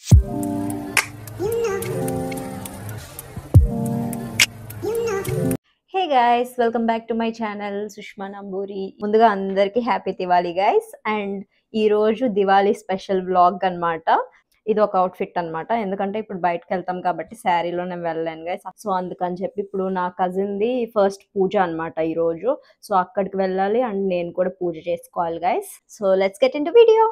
Hey guys, welcome back to my channel Sushma Namburi. ముందుగా అందరికి happy Diwali guys. And ఈ రోజు దివాళీ స్పెషల్ వ్లాగ్ అన్నమాట. ఇది ఒక అవుట్ఫిట్ అన్నమాట, ఎందుకంటే ఇప్పుడు బయటకు వెళ్తాం కాబట్టి శారీలో నేను వెళ్ళలేను గైస్. సో అందుకని చెప్పి ఇప్పుడు నా కజిన్ ది ఫస్ట్ పూజ అన్నమాట ఈ రోజు. సో అక్కడికి వెళ్ళాలి అండ్ నేను కూడా పూజ చేసుకోవాలి guys. So let's get in to video.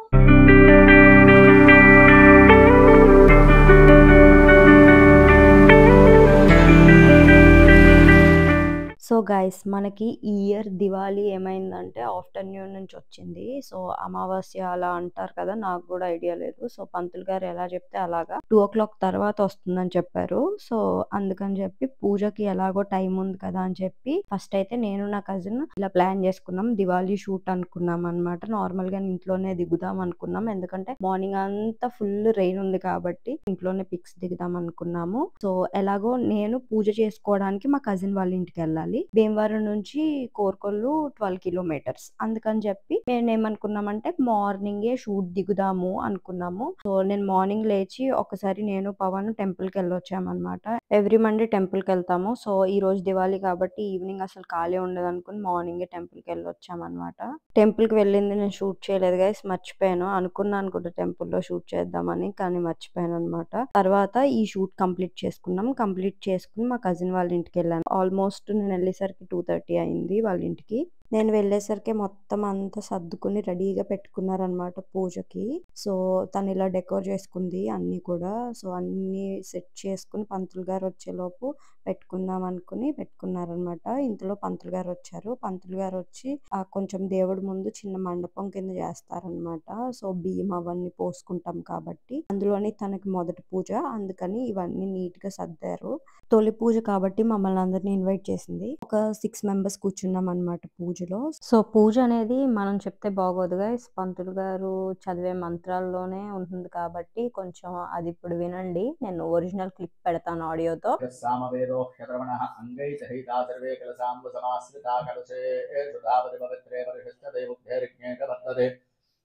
So guys, మనకి ఈ ఇయర్ దివాళీ ఏమైందంటే ఆఫ్టర్నూన్ నుంచి వచ్చింది. సో అమావాస్య అలా అంటారు కదా, నాకు కూడా ఐడియా లేదు. సో పంతులు గారు ఎలా చెప్తే అలాగా 2 o'clock తర్వాత వస్తుందని చెప్పారు. సో అందుకని చెప్పి పూజకి ఎలాగో టైం ఉంది కదా అని చెప్పి ఫస్ట్ అయితే నేను నా కజిన్ ఇలా ప్లాన్ చేసుకున్నాం. దివాళీ షూట్ అనుకున్నాం అనమాట. నార్మల్ గా ఇంట్లోనే దిగుదాం అనుకున్నాం, ఎందుకంటే మార్నింగ్ అంతా ఫుల్ రెయిన్ ఉంది కాబట్టి ఇంట్లోనే పిక్స్ దిగుదాం అనుకున్నాము. సో ఎలాగో నేను పూజ చేసుకోవడానికి మా కజిన్ వాళ్ళ ఇంటికి వెళ్ళాలి. భీమవరం నుంచి కోర్కొల్లు 12 kilometers. అందుకని చెప్పి మేము ఏమనుకున్నామంటే మార్నింగే షూట్ దిగుదాము అనుకున్నాము. సో నేను మార్నింగ్ లేచి ఒకసారి నేను పవన్ టెంపుల్ కి వెళ్ళొచ్చామన్నమాట. ఎవ్రీ మండే టెంపుల్ కి వెళ్తాము. సో ఈ రోజు దివాళీ కాబట్టి ఈవినింగ్ అసలు ఖాళీ ఉండదు అనుకుని మార్నింగే టెంపుల్ కి వెళ్ళొచ్చామన్నమాట. టెంపుల్ కి వెళ్ళింది నేను షూట్ చేయలేదు గైస్, మర్చిపోయాను. అనుకున్నాను కూడా టెంపుల్ లో షూట్ చేద్దామని, కానీ మర్చిపోయాను అనమాట. తర్వాత ఈ షూట్ కంప్లీట్ చేసుకున్నాం. కంప్లీట్ చేసుకుని మా కజిన్ వాళ్ళ ఇంటికి వెళ్ళాను. ఆల్మోస్ట్ నేను వెళ్ళేసరికి 2:30 అయింది వాళ్ళ ఇంటికి. నేను వెళ్ళేసరికి మొత్తం అంతా సర్దుకుని రెడీగా పెట్టుకున్నారనమాట పూజకి. సో తను ఇలా డెకోర్ చేసుకుంది అన్ని కూడా. సో అన్ని సెట్ చేసుకుని పంతులు గారు వచ్చేలోపు పెట్టుకుందాం అనుకుని పెట్టుకున్నారనమాట. ఇంతలో పంతులు గారు వచ్చారు. పంతులు గారు వచ్చి కొంచెం దేవుడి ముందు చిన్న మండపం కింద చేస్తారనమాట. సో బియ్యం అవన్నీ పోసుకుంటాం కాబట్టి అందులోని తనకి మొదటి పూజ, అందుకని ఇవన్నీ నీట్ గా సర్దారు. తొలి పూజ కాబట్టి మమ్మల్ని అందరినీ ఇన్వైట్ చేసింది. ఒక 6 members కూర్చున్నాం అనమాట పూజలో. సో పూజ అనేది మనం చెప్తే బాగోదు గైస్, పంతులు గారు చదివే మంత్రాల్లోనే ఉంటుంది కాబట్టి కొంచెం అది ఇప్పుడు వినండి. నేను ఒరిజినల్ క్లిప్ పెడతాను ఆడియోతో.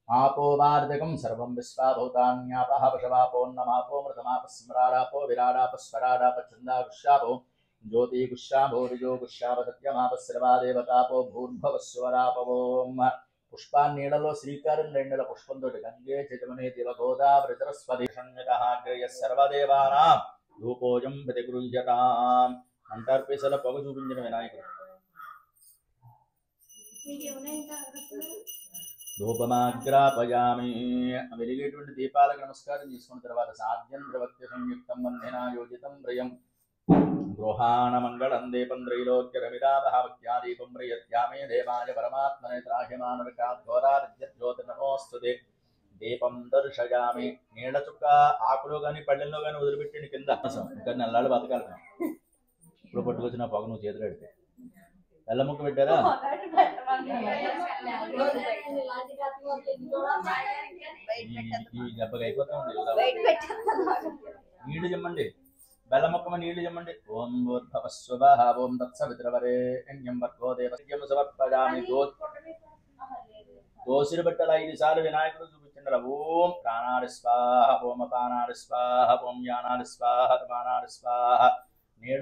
ఆపోవార్దకం సర్వం విశ్వాభూతాన్యాపః పశవాపోన్నమాపో మృతమాపస్మరాడాపో విరాడాపస్వరాడాపఛందాగుష్యాపో జ్యోతిగుష్యాపో రిజోగుష్యాప సత్యమాపస్రవాదేవతాపో భూర్భవస్వరాపవోం. పుష్పాన్ని నీళ్ళలో శ్రీకారం 2 పుష్పంతో గంగే చజమనే దేవ గోదావరి సరస్వతి సంగతః సర్వదేవానాం ధూపోజం ప్రతిగృహ్యతాం అంటారు. పేసల పొగ చూపించిన వినాయకుడు. ధూపమాగ్రాపయామి. వెలిగేటువంటి దీపాలకు నమస్కారం చేసుకున్న తర్వాత సాధ్యం ప్రవక్త సంయుక్తం వందేనా యోజితం ప్రియం గృహాణ మంగళం దీపం త్రైలోక్యరమిరామహావక్యాదీపం ప్రయత్యామే దేవాయ పరమాత్మనే త్రాహ్యమానకాద్వరాజ్యోతిర్నమోస్తుతే. దీపం దర్శయామి. నీళ్ళ చుక్క ఆకులో కానీ పళ్ళెల్లో కానీ వదిలిపెట్టింది కింద. ఇంకా నెల్లాళ్ళు బతకాలి. ఇప్పుడు పట్టుకొచ్చిన పొగ నువ్వు చేతులు పెడితే బెల్ల ముక్క పెట్టారా? ఈ దెబ్బకి అయిపోతుంది. నీళ్లు చెమ్మండి, బెల్ల ముక్కమ నీళ్లు చెమ్మండి. ఓం భూర్భవస్వః ఓం తత్సవితుర్వరేణ్యం భర్గో దేవస్యం సమర్పయామి. దోసిరి బట్టల 5 సార్లు వినాయకుడు చూపించండి. ఓం ప్రాణాడి స్వాహ ఓం అపానాడి స్వాహ ఓం యానాడి స్వాహ తమానాడి స్వాహ. నీడ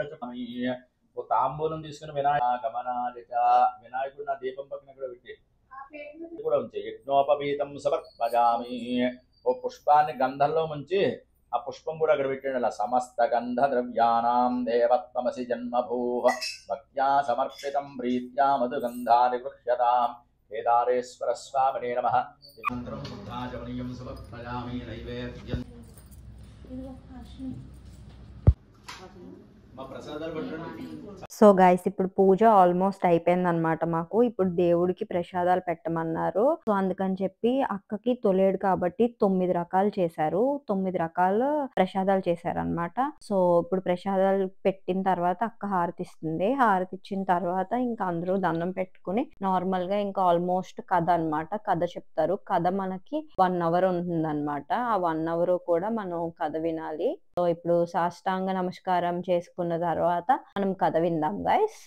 ఓ తాంబూలం తీసుకుని వినాయకుడు నా దీపం పక్కన కూడా పెట్టి కూడా ఉంచి యజ్ఞోపవీతం సమర్పయామి. ఓ పుష్పాన్ని గంధంలో ముంచి ఆ పుష్పం కూడా అక్కడ పెట్టండి. అలా సమస్త గంధ ద్రవ్యానాం దేవత్వమసి జన్మభూః భక్త్యా సమర్పితం ప్రీత్యా మధుగంధాని గృహ్యతాం. కేదారేశ్వర స్వామినే నమః. మంత్రం బుద్ధాచమనీయం సమర్పయామి. నైవేద్యం మా ప్రసాదాలు పట్టండి. సో గైస్, ఇప్పుడు పూజ ఆల్మోస్ట్ అయిపోయింది అనమాట. మాకు ఇప్పుడు దేవుడికి ప్రసాదాలు పెట్టమన్నారు. సో అందుకని చెప్పి అక్కకి తొలేడు కాబట్టి 9 రకాలు చేశారు. 9 రకాల ప్రసాదాలు చేశారు అనమాట. సో ఇప్పుడు ప్రసాదాలు పెట్టిన తర్వాత అక్క హారతి ఇస్తుంది. హారతి ఇచ్చిన తర్వాత ఇంకా అందరూ దండం పెట్టుకుని నార్మల్ గా ఇంకా ఆల్మోస్ట్ కథ అనమాట. కథ చెప్తారు. కథ మనకి 1 hour ఉంటుంది అనమాట. ఆ 1 hour కూడా మనం కథ వినాలి. సో ఇప్పుడు సాష్టాంగ నమస్కారం చేసుకున్న తర్వాత మనం కథ విందాం గైస్.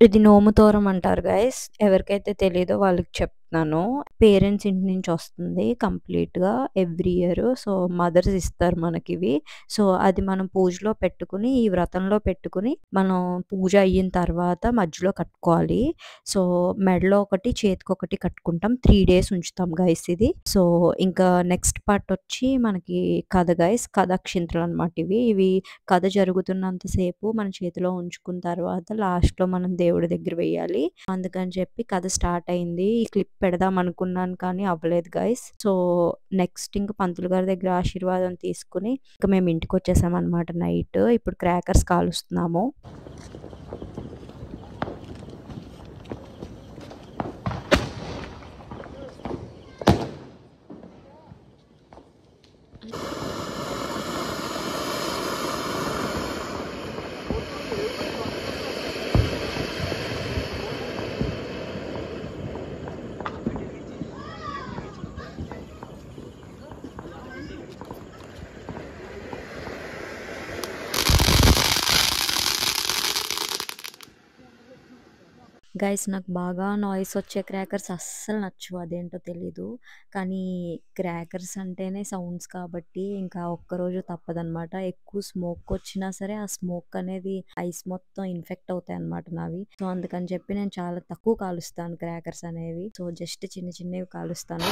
ఇది నోము తోరం అంటారు గైస్. ఎవరికైతే తెలీదో వాళ్ళకి చెప్తున్నాను. పేరెంట్స్ ఇంటి నుంచి వస్తుంది కంప్లీట్‌గా ఎవ్రీ ఇయర్. సో, మదర్స్ ఇస్తారు మనకివి. సో, అది మనం పూజలో పెట్టుకుని, ఈ వ్రతంలో పెట్టుకుని, మనం పూజ అయిన తర్వాత మధ్యలో కట్టుకోవాలి. సో, మెడలో ఒకటి, చేతికొకటి కట్టుకుంటాం. 3 డేస్ ఉంచుతాం గైస్ ఇది. సో, ఇంకా నెక్స్ట్ పార్ట్ వచ్చి మనకి కథ గైస్. కథ అక్షింతలనమాట ఇవి. ఇవి కథ జరుగుతున్నంత సేపు మన చేతిలో ఉంచుకున్న తర్వాత లాస్ట్‌లో మనం దేవుడి దగ్గర వెయ్యాలి. అందుకని చెప్పి కథ స్టార్ట్ అయింది. ఈ క్లిప్ పెడదాం అనుకున్నాను కానీ అవ్వలేదు గైస్. సో, నెక్స్ట్ ఇంక పంతులు గారి దగ్గర ఆశీర్వాదం తీసుకొని ఇంక మేము ఇంటికొచ్చేసామనమాట నైట్. ఇప్పుడు క్రాకర్స్ కాలుస్తున్నాము. గైస్ నాకు బాగా నాయిస్ వచ్చే క్రాకర్స్ అస్సలు నచ్చవు. అదేంటో తెలీదు. కానీ క్రాకర్స్ అంటేనే సౌండ్స్ కాబట్టి ఇంకా ఒక్కరోజు తప్పదనమాట. ఎక్కువ స్మోక్ వచ్చినా సరే ఆ స్మోక్ అనేది ఐస్ మొత్తం ఇన్ఫెక్ట్ అవుతాయన్నమాట నావి. సో, అందుకని చెప్పి నేను చాలా తక్కువ కాలుస్తాను క్రాకర్స్ అనేవి. సో, జస్ట్ చిన్న చిన్నవి కాలుస్తాను.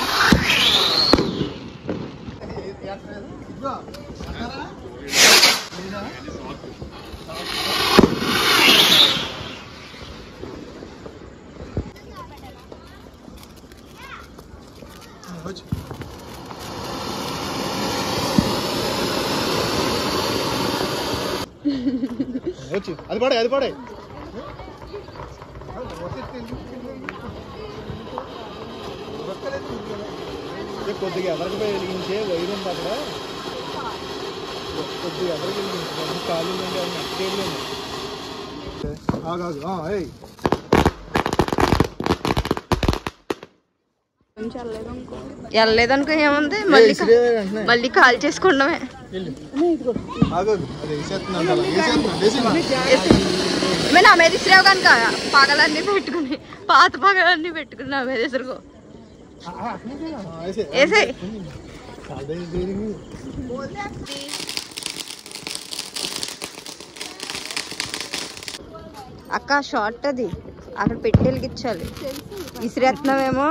అది పడే కొద్దిగా ఎవరికి వెలిగించే వైర్ ఉంది అక్కడ, కొద్దిగా ఎవరికి వెలిగించే కాలు ఉందండి. అది నచ్చలేదు. వెళ్ళలేదనుకో ఏముంది, మళ్ళీ కాల్ చేసుకోవడమే. నా మీద ఇసిరావు కనుక పగలన్నీ పెట్టుకుని, పాత పగలన్నీ పెట్టుకుని నా మీద ఇసురుకో వేసాయి. అక్క షార్ట్ అది అక్కడ పెట్టి వెలిగించాలి. ఇసిరేస్తున్నావేమో.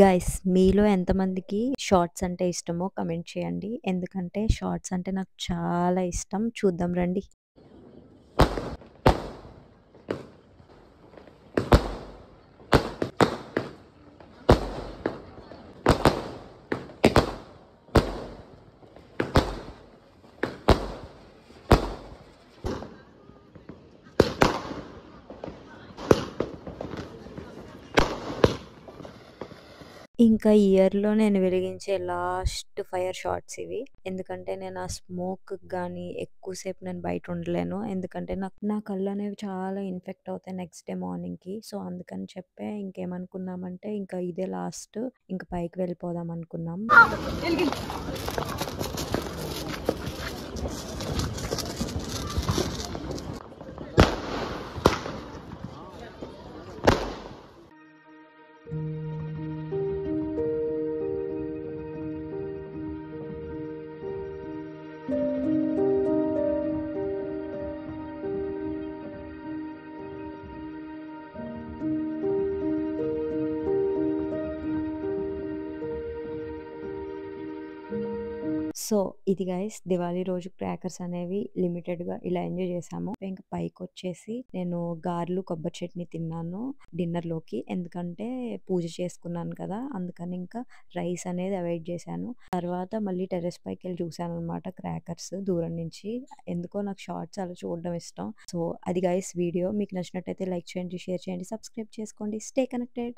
గైస్ మీలో ఎంతమందికి షార్ట్స్ అంటే ఇష్టమో కమెంట్ చేయండి. ఎందుకంటే షార్ట్స్ అంటే నాకు చాలా ఇష్టం. చూద్దాం రండి. ఇంకా ఇయర్‌లో నేను వెలిగించే లాస్ట్ ఫైర్ షాట్స్ ఇవి. ఎందుకంటే నేను ఆ స్మోక్‌కి గానీ ఎక్కువ సేపు నేను బయట ఉండలేను. ఎందుకంటే నా కళ్ళనేవి చాలా ఇన్ఫెక్ట్ అవుతాయి నెక్స్ట్ డే మార్నింగ్‌కి. సో, అందుకని చెప్పే ఇంకేమనుకున్నామంటే ఇంకా ఇదే లాస్ట్. ఇంక పైకి వెళ్ళిపోదాం అనుకున్నాం. సో, ఇది గైస్ దివాళీ రోజు క్రాకర్స్ అనేవి లిమిటెడ్‌గా ఇలా ఎంజాయ్ చేశాము. ఇంక పైకొచ్చేసి నేను గారెలు, కొబ్బరి చట్నీ తిన్నాను డిన్నర్‌లోకి. ఎందుకంటే పూజ చేసుకున్నాను కదా! అందుకని ఇంకా రైస్ అనేది అవాయిడ్ చేశాను. తర్వాత మళ్ళీ టెర్రస్ పైకెళ్ళి చూశాననమాట క్రాకర్స్ దూరం నుంచి. ఎందుకో నాకు షార్ట్స్ అలా చూడడం ఇష్టం. సో, అది గైస్ వీడియో. మీకు నచ్చినట్టయితే లైక్ చేయండి, షేర్ చేయండి, సబ్స్క్రైబ్ చేసుకోండి. Stay connected.